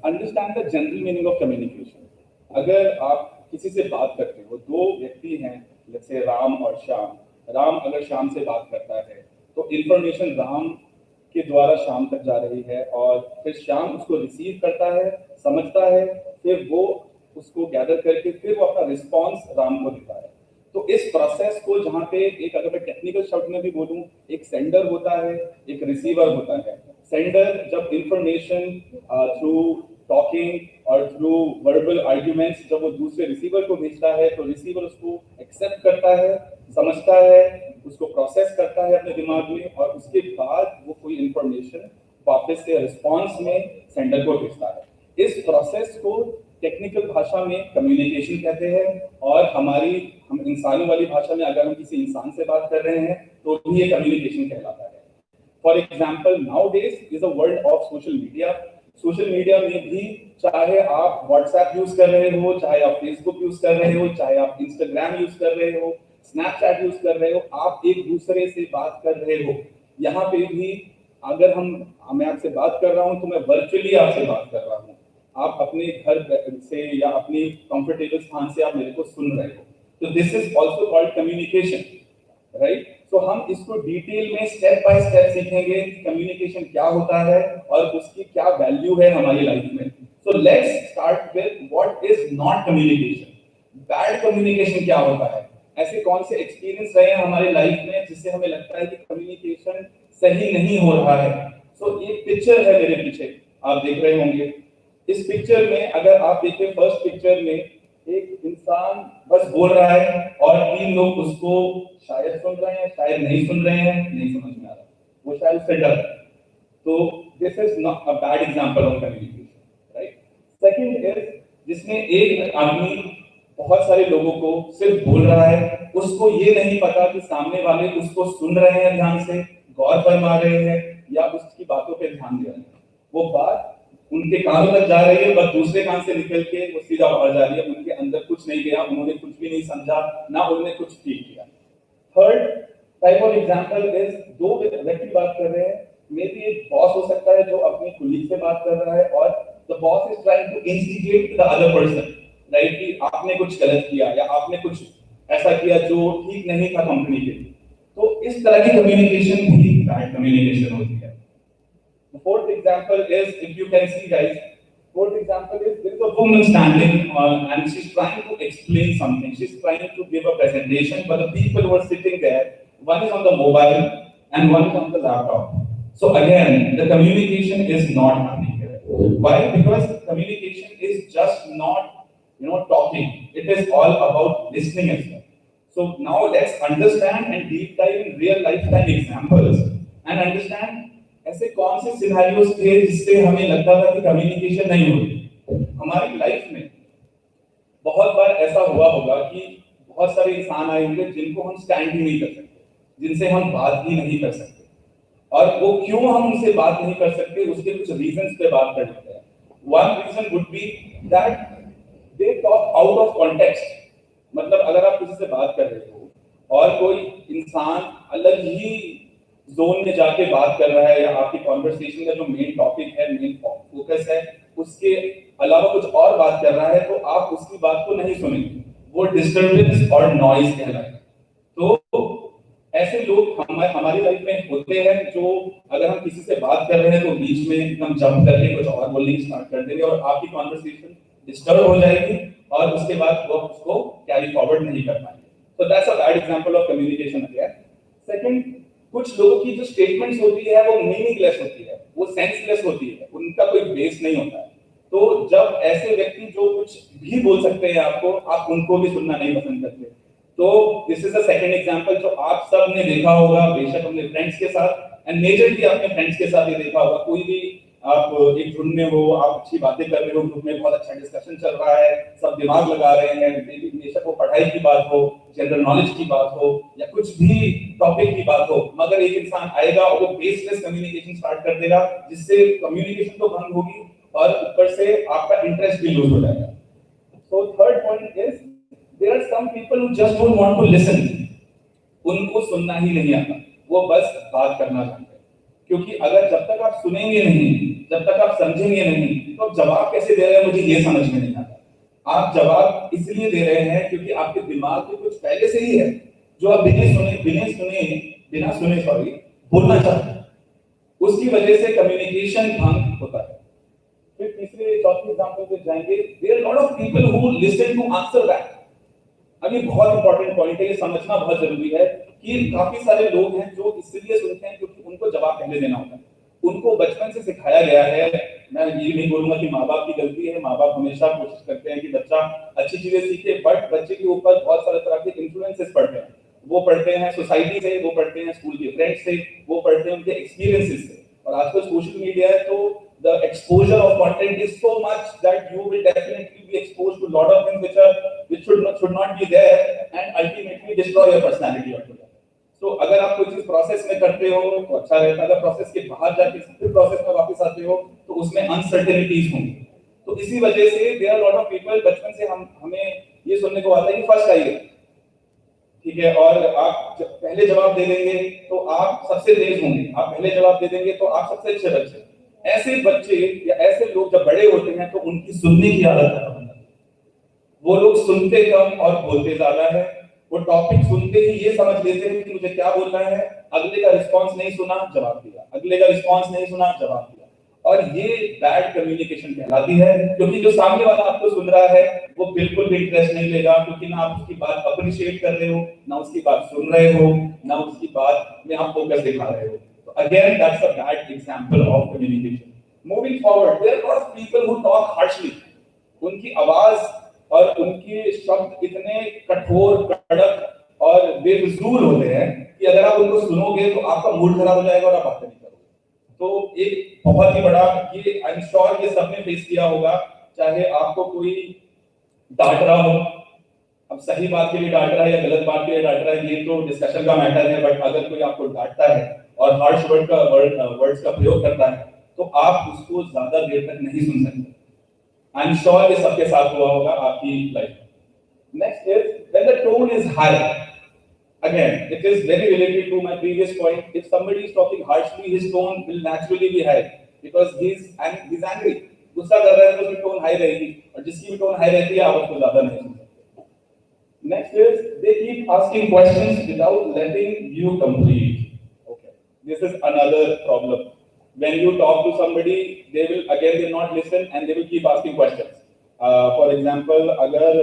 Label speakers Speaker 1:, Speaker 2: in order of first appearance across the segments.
Speaker 1: Understand the general meaning of communication. अगर आप किसी से बात करते हो, दो व्यक्ति हैं जैसे राम और श्याम, राम अगर श्याम से बात करता है तो इंफॉर्मेशन राम के द्वारा श्याम तक जा रही है और फिर श्याम उसको रिसीव करता है, समझता है, फिर वो उसको गैदर करके फिर वो अपना रिस्पॉन्स राम को देता है। तो इस प्रोसेस को जहाँ पे एक, अगर मैं टेक्निकल शब्द में भी बोलूँ, एक सेंडर होता है, एक रिसीवर होता है। सेंडर जब इंफॉर्मेशन थ्रू टॉकिंग और थ्रू वर्बल आर्ग्यूमेंट्स जब वो दूसरे रिसीवर को भेजता है तो रिसीवर उसको एक्सेप्ट करता है, समझता है, उसको प्रोसेस करता है अपने दिमाग में और उसके बाद वो कोई इंफॉर्मेशन वापस से रिस्पॉन्स में सेंडर को भेजता है। इस प्रोसेस को टेक्निकल भाषा में कम्युनिकेशन कहते हैं और हम इंसानों वाली भाषा में अगर हम किसी इंसान से बात कर रहे हैं तो भी ये कम्युनिकेशन कहलाता है। For example, now days is a world of social media. Social media में भी चाहे आप व्हाट्सएप यूज कर रहे हो, चाहे आप फेसबुक यूज कर रहे हो, चाहे आप इंस्टाग्राम यूज कर रहे हो, स्नैपचैट यूज कर रहे हो, आप एक दूसरे से बात कर रहे हो। यहाँ पे भी अगर मैं आपसे बात कर रहा हूँ तो मैं वर्चुअली आपसे बात कर रहा हूँ, आप अपने घर से या अपनी कंफर्टेबल स्थान से आप मेरे को सुन रहे हो। तो this is also called communication, right? तो हम इसको डिटेल में स्टेप बाय स्टेप सीखेंगे कि कम्युनिकेशन क्या होता है और उसकी क्या वैल्यू है हमारी लाइफ में। So let's start with what is not communication. Bad communication क्या होता है? ऐसे कौन से एक्सपीरियंस रहे हैं हमारी लाइफ में जिससे हमें लगता है कि कम्युनिकेशन सही नहीं हो रहा है? सो ये पिक्चर है मेरे पीछे, आप देख रहे होंगे। इस पिक्चर में अगर आप देखें, फर्स्ट पिक्चर में एक इंसान बस बोल रहा है और तीन लोग उसको शायद सुन रहे हैं, शायद नहीं सुन रहे हैं, नहीं समझ में आ रहा, वो शायद उससे डर। तो this is not a bad example of communication, right? Second is जिसमें एक आदमी बहुत सारे लोगों को सिर्फ बोल रहा है, उसको ये नहीं पता कि सामने वाले उसको सुन रहे हैं, ध्यान से गौर फरमा रहे हैं या उसकी बातों पे ध्यान दे रहे हैं। वो बात उनके कानों तक जा रही है बस दूसरे कान से निकल के वो सीधा बाहर जा रही है, उनके अंदर कुछ नहीं गया, उन्होंने कुछ भी नहीं समझा, ना उन्होंने कुछ फील किया। Third type of example is दो व्यक्ति बात कर रहे हैं, मे बी एक बॉस हो सकता है जो अपने कुलीग से बात कर रहा है और the boss is trying to instigate the other person, right? कि आपने कुछ गलत किया या आपने कुछ ऐसा किया जो ठीक नहीं था कंपनी के लिए। तो इस तरह की कम्युनिकेशन भी बैड कम्युनिकेशन होती है। The fourth example is, if you can see guys, fourth example is there is a woman standing and she's trying to explain something. She's trying to give a presentation, but the people who are sitting there, one is on the mobile and one is on the laptop. So again, the communication is not happening here. Why? Because communication is just not, talking. It is all about listening as well. So now let's understand and deep dive in real lifetime examples and understand ऐसे कौन से scenarios थे जिससे हमें लगता था कि communication नहीं हो रही। हमारी लाइफ में बहुत बार ऐसा हुआ होगा कि बहुत सारे इंसान आए होंगे जिनको हम स्टैंड ही नहीं कर सकते, जिनसे हम बात ही नहीं कर सकते, और वो क्यों हम उनसे बात नहीं कर सकते उसके कुछ रीजंस पे बात कर लेते हैं। One reason would be that they talk out of context. मतलब अगर आप किसी से बात कर रहे हो और कोई इंसान अलग ही जोन में जाके बात कर रहा है या आपकी कॉन्वर्सेशन का जो मेन टॉपिक है, मेन फोकस है, उसके अलावा कुछ और बात कर रहा है, तो आप उसकी बात को नहीं सुनेंगे, वो डिस्टर्बेंस और नॉइज कहलाएगा। तो ऐसे लोग हमारी लाइफ में होते हैं जो अगर हम किसी से बात कर रहे हैं तो बीच में एकदम जंप करके कुछ और बोलने स्टार्ट कर देंगे और आपकी कॉन्वर्सेशन डिस्टर्ब हो जाएगी और उसके बाद वो उसको कैरी फॉरवर्ड नहीं कर पाएंगे। तो that's a bad example of communication again. Second, कुछ लोगों की जो स्टेटमेंट्स होती है वो मीनिंगलेस होती है, वो सेंसलेस होती है, उनका कोई बेस नहीं होता है। तो जब ऐसे व्यक्ति जो कुछ भी बोल सकते हैं आपको, आप उनको भी सुनना नहीं पसंद करते। तो this is the second example जो आप सब ने देखा होगा, बेशक अपने फ्रेंड्स के साथ एंड मेजरली अपने फ्रेंड्स के साथ ही देखा होगा। कोई भी आप एक झुंड में हो, आप अच्छी बातें कर रहे हो, ग्रुप में बहुत अच्छा डिस्कशन चल रहा है, सब दिमाग लगा रहे हैं, बेशक वो पढ़ाई की बात हो, जनरल नॉलेज की बात हो या कुछ भी टॉपिक की बात हो, मगर एक इंसान आएगा और वो बेसलेस कम्युनिकेशन स्टार्ट कर देगा जिससे कम्युनिकेशन तो भंग होगी और ऊपर से आपका इंटरेस्ट भी लूज हो जाएगा। So third point is there are some people who just don't want to listen. उनको सुनना ही नहीं आता, वो बस बात करना चाहते हैं। क्योंकि अगर जब तक आप सुनेंगे नहीं, जब तक आप समझेंगे नहीं, तो आप जवाब कैसे दे रहे हैं मुझे ये समझ में नहीं आता। आप जवाब इसलिए दे रहे हैं क्योंकि आपके दिमाग में कुछ पहले से ही है जो आप बिना सुने सॉरी बोलना चाहते हैं, उसकी वजह से कम्युनिकेशन भंग होता है। फिर तीसरे चौथे एग्जांपल पे जाएंगे, there are lot of people who listen to answer that. अब ये बहुत इंपॉर्टेंट पॉइंट है, ये समझना बहुत जरूरी है कि काफी सारे लोग हैं जो इसलिए सुनते हैं क्योंकि उनको जवाब पहले देना होता है, उनको बचपन से सिखाया गया है। मैं ये नहीं बोलूंगा कि माँ बाप की गलती है, माँ बाप हमेशा कोशिश करते हैं कि बच्चा अच्छी चीजें सीखे, बट बच्चे के ऊपर बहुत सारे तरह के इन्फ्लुएंसेस पड़ते हैं। वो पढ़ते हैं सोसाइटी से, वो पढ़ते हैं स्कूल के फ्रेंड्स से, वो पढ़ते हैं उनके एक्सपीरियंसेस से, और आजकल सोशल मीडिया है तो the exposure of content is so much that you will definitely be exposed to a lot of things which should not be there and ultimately destroy your personality altogether. So अगर आप कोई चीज process में करते हो तो अच्छा रहता है, अगर प्रोसेस के बाहर जाके फिर प्रोसेस में वापस आते हो तो उसमें अनसर्टेनिटीज होंगी। तो इसी वजह से there are lot of people, बचपन से हमें ये सुनने को आता है कि फर्स्ट आइए, ठीक है, और आप पहले जवाब दे देंगे तो आप सबसे तेज होंगे, आप पहले जवाब दे देंगे तो आप सबसे अच्छे बच्चे। ऐसे बच्चे या ऐसे लोग जब बड़े होते हैं तो उनकी सुनने की आदत खत्म हो जाती है। वो लोग सुनते कम और बोलते ज्यादा है। वो टॉपिक सुनते ही ये समझ लेते हैं कि मुझे क्या बोलना है, अगले का रिस्पांस नहीं सुना जवाब दिया, अगले का रिस्पांस नहीं सुना जवाब दिया, और ये बैड कम्युनिकेशन कहलाती है। क्योंकि जो सामने वाला आपको सुन रहा है वो बिल्कुल भी इंटरेस्ट नहीं लेगा, क्योंकि ना आप उसकी बात अप्रिशिएट कर रहे हो, ना उसकी बात सुन रहे हो, ना उसकी बात में आप फोकस दिखा रहे हो। Again, that's a bad example of communication. Moving forward, there are a lot of people who talk harshly. उनकी आवाज और उनके शब्द इतने कठोर, कड़क और बेफिजूल होते हैं कि अगर आप उनको सुनोगे तो आपका मूड खराब हो जाएगा और आप बात नहीं करोगे। तो एक बहुत ही बड़ा, ये आई एम श्योर ये सबने फेस किया होगा, चाहे आपको कोई डांट रहा हो, अब सही बात के लिए डांट रहा है या गलत बात के लिए डांट रहा है ये तो डिस्कशन का मैटर है, बट अगर कोई आपको डांटता है और हार्श वर्ड्स का प्रयोग करता है तो आप उसको ज्यादा देर तक नहीं सुन सकते। आई एम श्योर ये सबके साथ हुआ होगा आपकी लाइफ में। Next is when the tone is high. Again it is very related to my previous point. If somebody is talking harshly his tone will naturally be high because he is angry. गुस्सा कर रहा है तो उसकी tone high रहेगी, और जिसकी भी टोन हाई रहती है आप उसको ज्यादा नहीं सुन सकते। Next is they keep asking questions without letting you complete. This is another problem. When you talk to somebody, they will not listen and they will keep asking questions. For example, अगर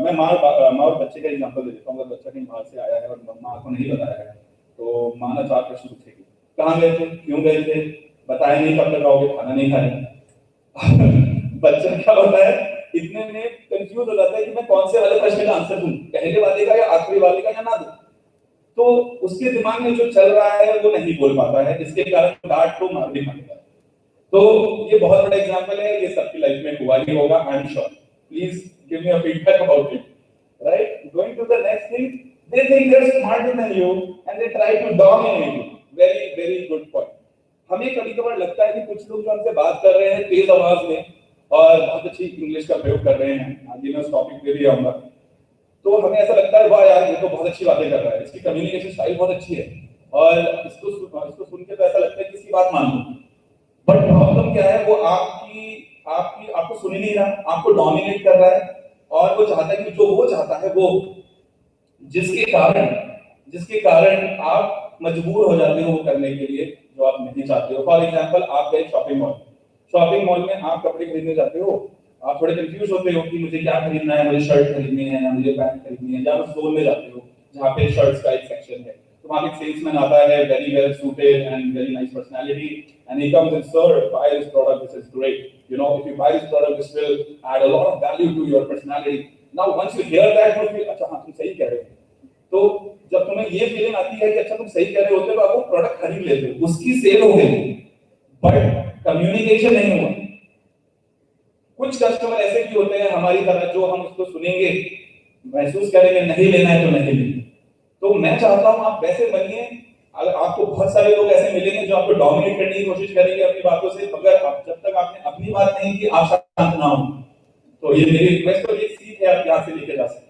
Speaker 1: मैं माँ और बच्चे का example दे देता हूँ। अगर बच्चा कहीं बाहर से आया है और माँ को नहीं बताया है तो माँ ना 4 प्रश्न पूछेगी, कहाँ गए थे, क्यों गए थे, बताया नहीं, कब तक आओगे, खाना नहीं खाया। बच्चा क्या होता है, इतने में कंफ्यूज हो जाता है कि मैं कौन से वाले प्रश्न का आंसर दूं, पहले वाले का या आखिरी वाले का, या ना दूं। तो उसके दिमाग में जो चल रहा है वो नहीं बोल पाता है, इसके कारण डांट को मार भी मारेगा। तो ये बहुत बड़ा एग्जांपल है, ये सबकी लाइफ में हुआ ही होगा, I am sure. Please give me a feedback about it, right. Going to the next thing, they think they are smarter than you and they try to dominate you. Very very good point. हमें कभी-कभार लगता है कि कुछ लोग जो हमसे बात कर रहे हैं तेज आवाज में और बहुत अच्छी इंग्लिश का प्रयोग कर रहे हैं, आगे मैं उस टॉपिक पे भी आऊंगा, तो हमें ऐसा लगता है वाह यार ये तो बहुत अच्छी बातें कर रहा है, इसकी कम्युनिकेशन स्टाइल बहुत अच्छी है, और इसको सुन के तो ऐसा लगता है कि इसकी बात मान लो। बट प्रॉब्लम क्या है, वो आपको सुन ही नहीं रहा, आपको डोमिनेट कर रहा है, और वो चाहता है कि जो वो चाहता है वो, जिसके कारण आप मजबूर हो जाते हो वो करने के लिए जो आप नहीं चाहते हो। फॉर एग्जाम्पल, आप गए शॉपिंग मॉल में आप कपड़े खरीदने जाते हो, आप थोड़े कंफ्यूज होते हो कि मुझे क्या खरीदना है, मुझे शर्ट खरीदनी है या मुझे पैंट खरीदनी है, या आप स्टोर में जाते हो जहाँ पे शर्ट्स का एक सेक्शन है, तो वहाँ पे सेल्समैन आता है, very well suited and very nice personality, and he comes and sir buy this product, this is great, you know if you buy this product this will add a lot of value to your personality. Now once you hear that you feel अच्छा हाँ तुम सही कह रहे हो। तो जब तुम्हें ये फीलिंग आती है कि अच्छा तुम सही कह रहे होते हो, तो आप वो प्रोडक्ट खरीद लेते हो, उसकी सेल हो गई, बट कम्युनिकेशन नहीं हुआ। कुछ कस्टमर ऐसे भी होते हैं हमारी तरह, जो हम उसको सुनेंगे, महसूस करेंगे नहीं लेना है तो नहीं लेना। तो मैं चाहता हूं आप वैसे बनिए। अगर आपको बहुत सारे लोग ऐसे मिलेंगे जो आपको डोमिनेट करने की कोशिश करेंगे अपनी बातों से, मगर जब तक आपने अपनी बात नहीं की आप शांत ना हो। तो ये मेरी रिक्वेस्ट और ये सीख है, आप यहाँ से लेके जा सकते हैं।